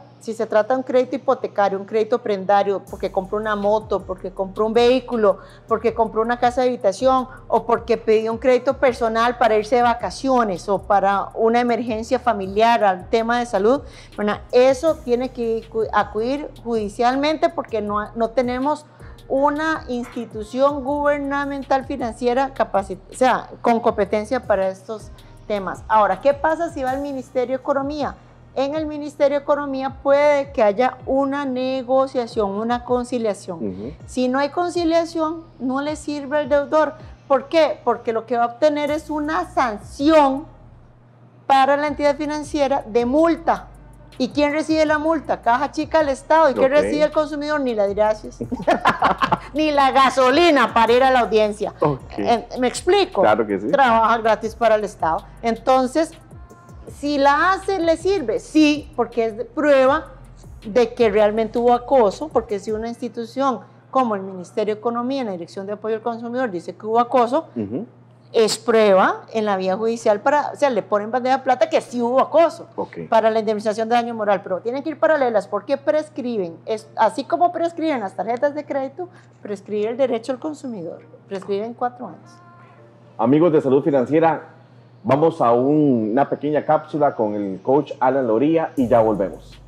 de un crédito hipotecario, un crédito prendario, porque compró una moto, porque compró un vehículo, porque compró una casa de habitación, o porque pidió un crédito personal para irse de vacaciones, o para una emergencia familiar, al tema de salud, bueno, eso tiene que acudir judicialmente porque no tenemos una institución gubernamental financiera con competencia para estos temas. Ahora, ¿qué pasa si va al Ministerio de Economía? En el Ministerio de Economía puede que haya una negociación, una conciliación. Si no hay conciliación, no le sirve al deudor. ¿Por qué? Porque lo que va a obtener es una sanción para la entidad financiera de multa. ¿Y quién recibe la multa? Caja Chica del Estado. ¿Y quién recibe el consumidor? Ni la gracias. Ni la gasolina para ir a la audiencia. ¿Me explico? Claro que sí. Trabaja gratis para el Estado. Entonces, si la hace, ¿le sirve? Sí, porque es prueba de que realmente hubo acoso, porque si una institución como el Ministerio de Economía, en la Dirección de Apoyo al Consumidor, dice que hubo acoso, es prueba en la vía judicial le ponen bandeja de plata que sí hubo acoso para la indemnización de daño moral, pero tienen que ir paralelas porque prescriben, así como prescriben las tarjetas de crédito, prescribe el derecho al consumidor, prescriben 4 años. Amigos de Salud Financiera, vamos a una pequeña cápsula con el coach Alan Loría y ya volvemos.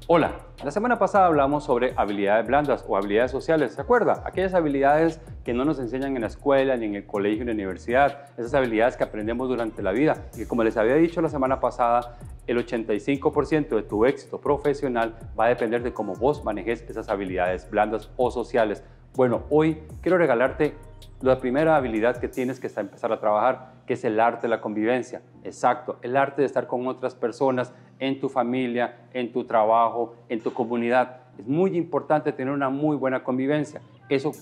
Hola, la semana pasada hablamos sobre habilidades blandas o habilidades sociales, ¿se acuerda? Aquellas habilidades que no nos enseñan en la escuela, ni en el colegio, ni en la universidad, esas habilidades que aprendemos durante la vida y que, como les había dicho la semana pasada, el 85% de tu éxito profesional va a depender de cómo vos manejes esas habilidades blandas o sociales. Bueno, hoy quiero regalarte la primera habilidad que tienes que empezar a trabajar, que es el arte de la convivencia. Exacto, el arte de estar con otras personas en tu familia, en tu trabajo, en tu comunidad. Es muy importante tener una muy buena convivencia. Eso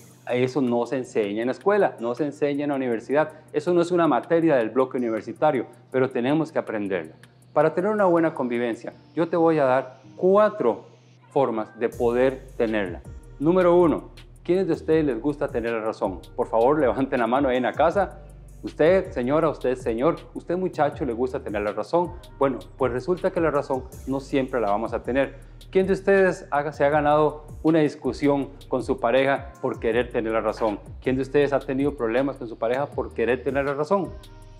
no se enseña en la escuela, no se enseña en la universidad. Eso no es una materia del bloque universitario, pero tenemos que aprenderla. Para tener una buena convivencia, yo te voy a dar 4 formas de poder tenerla. Número 1, ¿quiénes de ustedes les gusta tener la razón? Por favor, levanten la mano ahí en la casa. Usted, señora, usted, señor, usted, muchacho, le gusta tener la razón. Bueno, pues resulta que la razón no siempre la vamos a tener. ¿Quién de ustedes se ha ganado una discusión con su pareja por querer tener la razón? ¿Quién de ustedes ha tenido problemas con su pareja por querer tener la razón?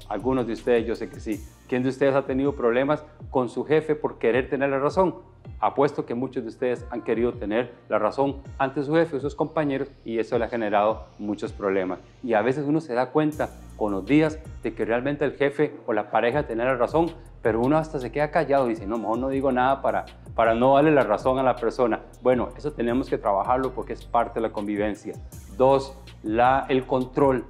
Algunos de ustedes, yo sé que sí. ¿Quién de ustedes ha tenido problemas con su jefe por querer tener la razón? Apuesto que muchos de ustedes han querido tener la razón ante su jefe o sus compañeros y eso le ha generado muchos problemas. Y a veces uno se da cuenta con los días de que realmente el jefe o la pareja tiene la razón, pero uno hasta se queda callado y dice, no, mejor no digo nada para no darle la razón a la persona. Bueno, eso tenemos que trabajarlo porque es parte de la convivencia. 2, el control,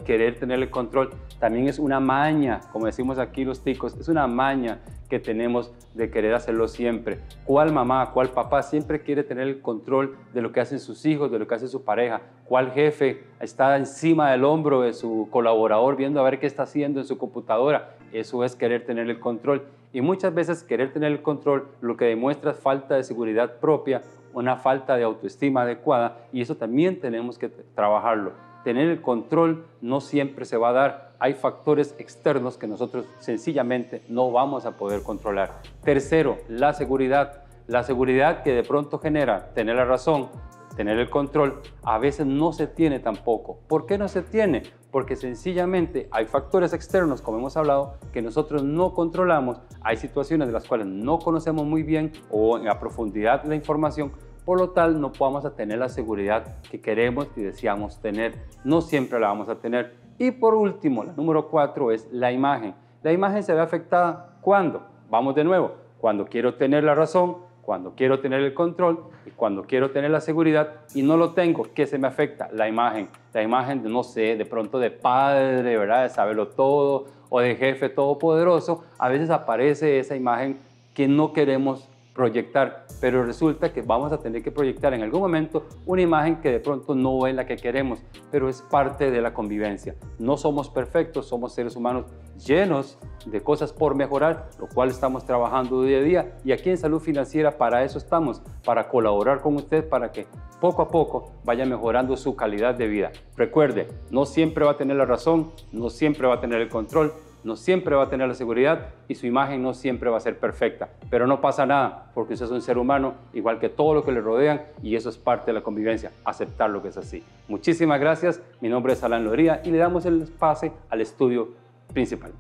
querer tener el control también es una maña, como decimos aquí los ticos, es una maña que tenemos de querer hacerlo siempre. ¿Cuál mamá, cuál papá siempre quiere tener el control de lo que hacen sus hijos, de lo que hace su pareja? ¿Cuál jefe está encima del hombro de su colaborador viendo a ver qué está haciendo en su computadora? Eso es querer tener el control. Y muchas veces querer tener el control lo que demuestra es falta de seguridad propia una falta de autoestima adecuada y eso también tenemos que trabajarlo. Tener el control no siempre se va a dar. Hay factores externos que nosotros sencillamente no vamos a poder controlar. Tercero, la seguridad. La seguridad que de pronto genera tener la razón, tener el control, a veces no se tiene tampoco. ¿Por qué no se tiene? Porque sencillamente hay factores externos, como hemos hablado, que nosotros no controlamos. Hay situaciones de las cuales no conocemos muy bien o en a profundidad la información. Por lo tal, no vamos a tener la seguridad que queremos y deseamos tener. No siempre la vamos a tener. Y por último, la número 4 es la imagen. La imagen se ve afectada ¿cuándo? Vamos de nuevo. Cuando quiero tener la razón, cuando quiero tener el control y cuando quiero tener la seguridad y no lo tengo, ¿qué se me afecta? La imagen. La imagen, no sé, de pronto de padre, ¿verdad? De saberlo todo o de jefe todopoderoso. A veces aparece esa imagen que no queremos proyectar, pero resulta que vamos a tener que proyectar en algún momento una imagen que de pronto no es la que queremos, pero es parte de la convivencia. No somos perfectos, somos seres humanos llenos de cosas por mejorar, lo cual estamos trabajando día a día y aquí en Salud Financiera para eso estamos, para colaborar con usted para que poco a poco vaya mejorando su calidad de vida. Recuerde, no siempre va a tener la razón, no siempre va a tener el control, no siempre va a tener la seguridad y su imagen no siempre va a ser perfecta, pero no pasa nada porque usted es un ser humano igual que todo lo que le rodean y eso es parte de la convivencia, aceptar lo que es así. Muchísimas gracias, mi nombre es Alan Loría y le damos el pase al estudio principal.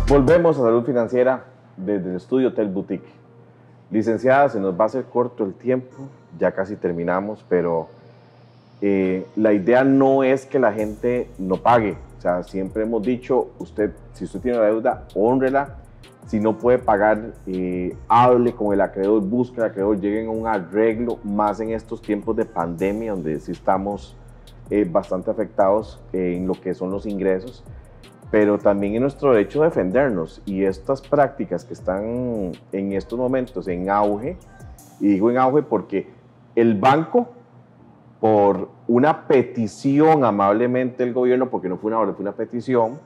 Volvemos a Salud Financiera desde el estudio Hotel Boutique. Licenciada, se nos va a hacer corto el tiempo, ya casi terminamos, pero la idea no es que la gente no pague. O sea, siempre hemos dicho, si usted tiene la deuda, hónrela. Si no puede pagar, hable con el acreedor, busque al acreedor, lleguen a un arreglo, más en estos tiempos de pandemia, donde sí estamos bastante afectados en lo que son los ingresos, pero también en nuestro derecho a defendernos. Y estas prácticas que están en estos momentos en auge, y digo en auge porque el banco, por una petición amablemente del gobierno, porque no fue una orden, fue una petición,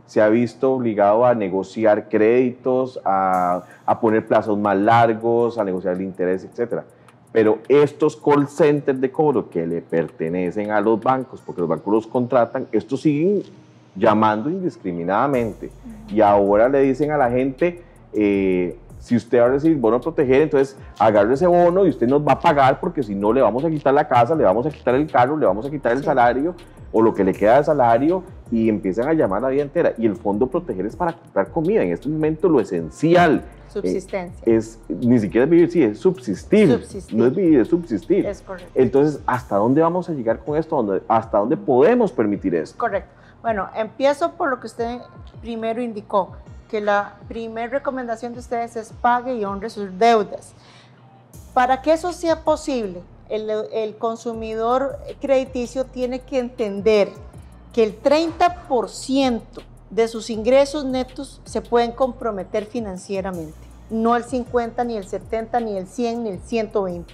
se ha visto obligado a negociar créditos, a poner plazos más largos, a negociar el interés, etc. Pero estos call centers de cobro que le pertenecen a los bancos, porque los bancos los contratan, estos siguen llamando indiscriminadamente. Y ahora le dicen a la gente, si usted va a recibir bono a proteger, entonces agarre ese bono y usted nos va a pagar, porque si no le vamos a quitar la casa, le vamos a quitar el carro, le vamos a quitar el salario o lo que le queda de salario, y empiezan a llamar la vida entera. Y el fondo proteger es para comprar comida. En este momento lo esencial subsistencia ni siquiera es vivir, sí, es subsistir. No es vivir, es subsistir. Es correcto. Entonces, ¿hasta dónde vamos a llegar con esto? ¿Hasta dónde podemos permitir esto? Correcto. Bueno, empiezo por lo que usted primero indicó, que la primera recomendación de ustedes es pague y honre sus deudas. Para que eso sea posible, el consumidor crediticio tiene que entender que el 30% de sus ingresos netos se pueden comprometer financieramente, no el 50, ni el 70, ni el 100, ni el 120.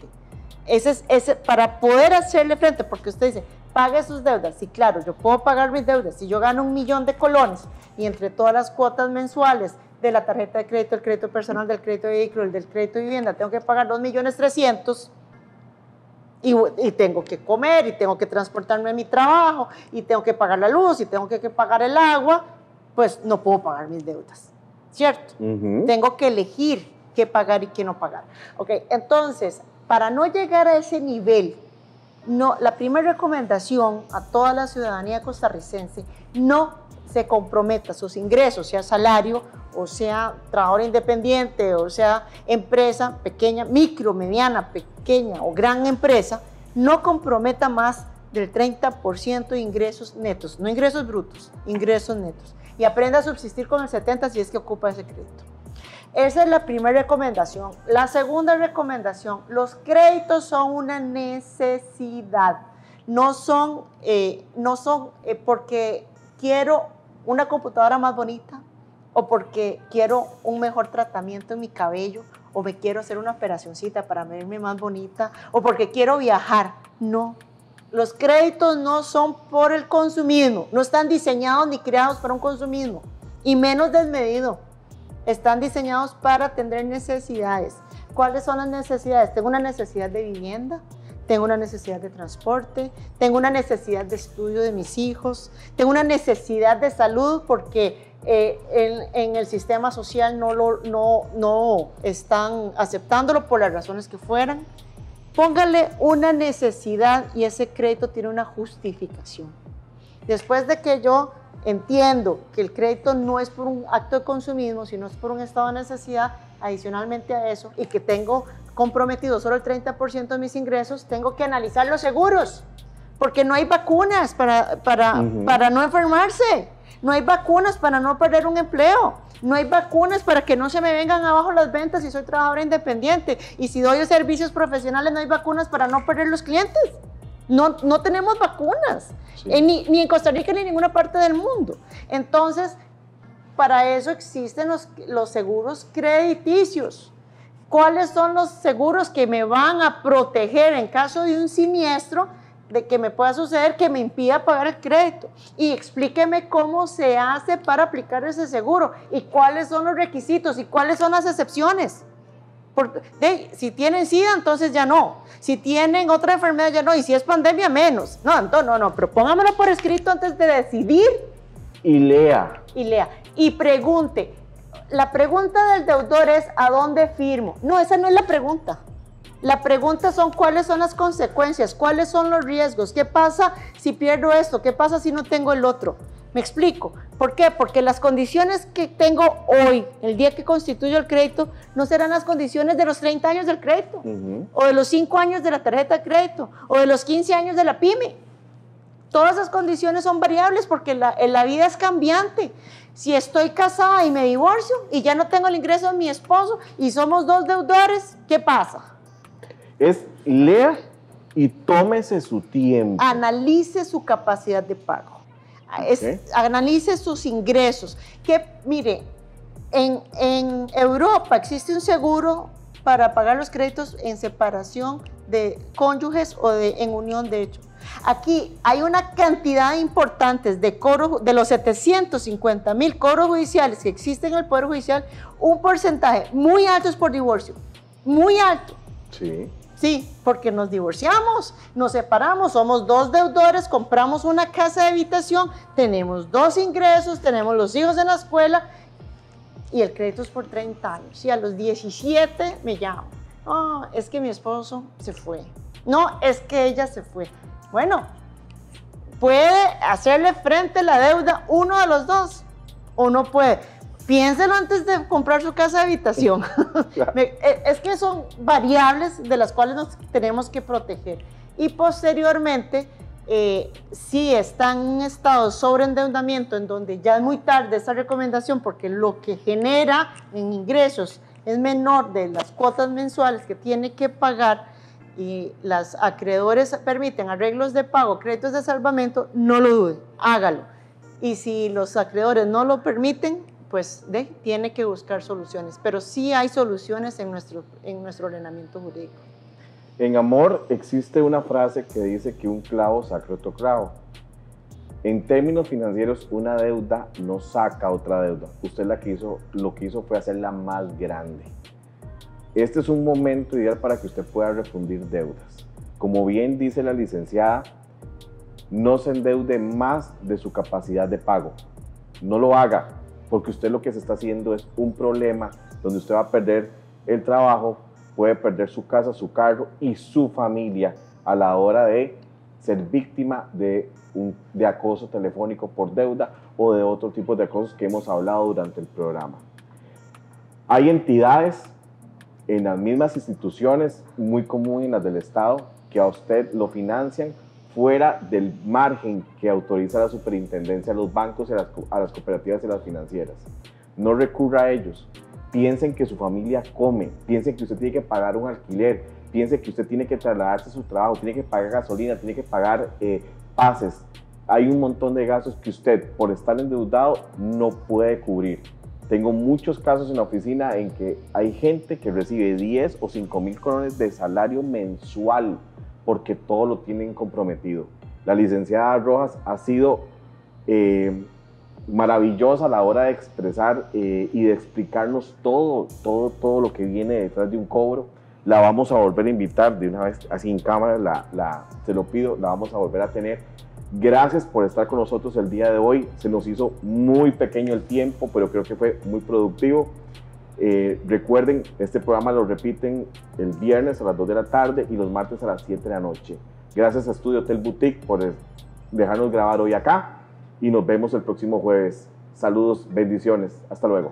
Para poder hacerle frente, porque usted dice, pague sus deudas. Sí, claro, yo puedo pagar mis deudas. Si yo gano 1 millón de colones y entre todas las cuotas mensuales de la tarjeta de crédito, el crédito personal, del crédito de vehículo, el del crédito de vivienda, tengo que pagar 2.300.000 y tengo que comer y tengo que transportarme a mi trabajo y tengo que pagar la luz y tengo que pagar el agua, pues no puedo pagar mis deudas, ¿cierto? Tengo que elegir qué pagar y qué no pagar. Ok, entonces, para no llegar a ese nivel, la primera recomendación a toda la ciudadanía costarricense: no se comprometa sus ingresos, sea salario o sea trabajador independiente o sea empresa pequeña, micro, mediana, pequeña o gran empresa, no comprometa más del 30% de ingresos netos, no ingresos brutos, ingresos netos, y aprenda a subsistir con el 70% si es que ocupa ese crédito. Esa es la primera recomendación. La segunda recomendación, los créditos son una necesidad. No son porque quiero una computadora más bonita o porque quiero un mejor tratamiento en mi cabello o me quiero hacer una operacioncita para verme más bonita o porque quiero viajar. No. Los créditos no son por el consumismo, no están diseñados ni creados para un consumismo, y menos desmedido. Están diseñados para atender necesidades. ¿Cuáles son las necesidades? Tengo una necesidad de vivienda, tengo una necesidad de transporte, tengo una necesidad de estudio de mis hijos, tengo una necesidad de salud porque en el sistema social no están aceptándolo por las razones que fueran. Póngale una necesidad y ese crédito tiene una justificación. Después de que yo entiendo que el crédito no es por un acto de consumismo, sino es por un estado de necesidad, adicionalmente a eso, y que tengo comprometido solo el 30% de mis ingresos, tengo que analizar los seguros, porque no hay vacunas para no enfermarse, no hay vacunas para no perder un empleo. No hay vacunas para que no se me vengan abajo las ventas si soy trabajadora independiente. Y si doy servicios profesionales, no hay vacunas para no perder los clientes. No tenemos vacunas, sí. Ni en Costa Rica ni en ninguna parte del mundo. Entonces, para eso existen los seguros crediticios. ¿Cuáles son los seguros que me van a proteger en caso de un siniestro de que me pueda suceder que me impida pagar el crédito? Y explíqueme cómo se hace para aplicar ese seguro y cuáles son los requisitos y cuáles son las excepciones. Si tienen SIDA, entonces ya no. Si tienen otra enfermedad, ya no. Y si es pandemia, menos. No, pero póngamelo por escrito antes de decidir. Y lea. Y pregunte. La pregunta del deudor es, ¿a dónde firmo? No, esa no es la pregunta. La pregunta son cuáles son las consecuencias, cuáles son los riesgos, qué pasa si pierdo esto, qué pasa si no tengo el otro. ¿Me explico? ¿Por qué? Porque las condiciones que tengo hoy, el día que constituyo el crédito, no serán las condiciones de los 30 años del crédito, o de los 5 años de la tarjeta de crédito, o de los 15 años de la pyme. Todas esas condiciones son variables porque la vida es cambiante. Si estoy casada y me divorcio y ya no tengo el ingreso de mi esposo y somos dos deudores, ¿qué pasa? Lea y tómese su tiempo. Analice su capacidad de pago. Okay. Analice sus ingresos. Mire, en Europa existe un seguro para pagar los créditos en separación de cónyuges o en unión de hecho. Aquí hay una cantidad importante de los 750,000 coros judiciales que existen en el Poder Judicial, un porcentaje muy alto es por divorcio, muy alto. Sí. Sí, porque nos divorciamos, nos separamos, somos dos deudores, compramos una casa de habitación, tenemos 2 ingresos, tenemos los hijos en la escuela y el crédito es por 30 años. Y a los 17 me llaman, oh, es que mi esposo se fue, no, es que ella se fue. Bueno, ¿puede hacerle frente a la deuda uno de los dos o no puede? Piénselo antes de comprar su casa de habitación. Claro. Es que son variables de las cuales nos tenemos que proteger. Y posteriormente, si está en un estado de sobreendeudamiento, en donde ya es muy tarde esa recomendación, porque lo que genera en ingresos es menor de las cuotas mensuales que tiene que pagar, y los acreedores permiten arreglos de pago, créditos de salvamento, no lo dude, hágalo. Y si los acreedores no lo permiten, pues tiene que buscar soluciones, pero sí hay soluciones en nuestro ordenamiento jurídico. En amor existe una frase que dice que un clavo saca otro clavo. En términos financieros, una deuda no saca otra deuda. Usted lo que hizo fue hacerla más grande. Este es un momento ideal para que usted pueda refundir deudas. Como bien dice la licenciada, no se endeude más de su capacidad de pago. No lo haga, porque usted lo que se está haciendo es un problema donde usted va a perder el trabajo, puede perder su casa, su carro y su familia a la hora de ser víctima de acoso telefónico por deuda o de otro tipo de acosos que hemos hablado durante el programa. Hay entidades en las mismas instituciones, muy común en las del Estado, que a usted lo financian fuera del margen que autoriza la superintendencia a los bancos, a las cooperativas y a las financieras. No recurra a ellos. piensen que su familia come, piensen que usted tiene que pagar un alquiler, piensen que usted tiene que trasladarse a su trabajo, tiene que pagar gasolina, tiene que pagar pases. Hay un montón de gastos que usted, por estar endeudado, no puede cubrir. Tengo muchos casos en la oficina en que hay gente que recibe 10 o 5,000 colones de salario mensual porque todo lo tienen comprometido. La licenciada Rojas ha sido maravillosa a la hora de expresar y de explicarnos todo lo que viene detrás de un cobro. La vamos a volver a invitar de una vez, así en cámara, se lo pido, la vamos a volver a tener. Gracias por estar con nosotros el día de hoy. Se nos hizo muy pequeño el tiempo, pero creo que fue muy productivo. Recuerden, este programa lo repiten el viernes a las 2 de la tarde y los martes a las 7 de la noche. Gracias a Estudio Hotel Boutique por dejarnos grabar hoy acá y nos vemos el próximo jueves. Saludos, bendiciones. Hasta luego.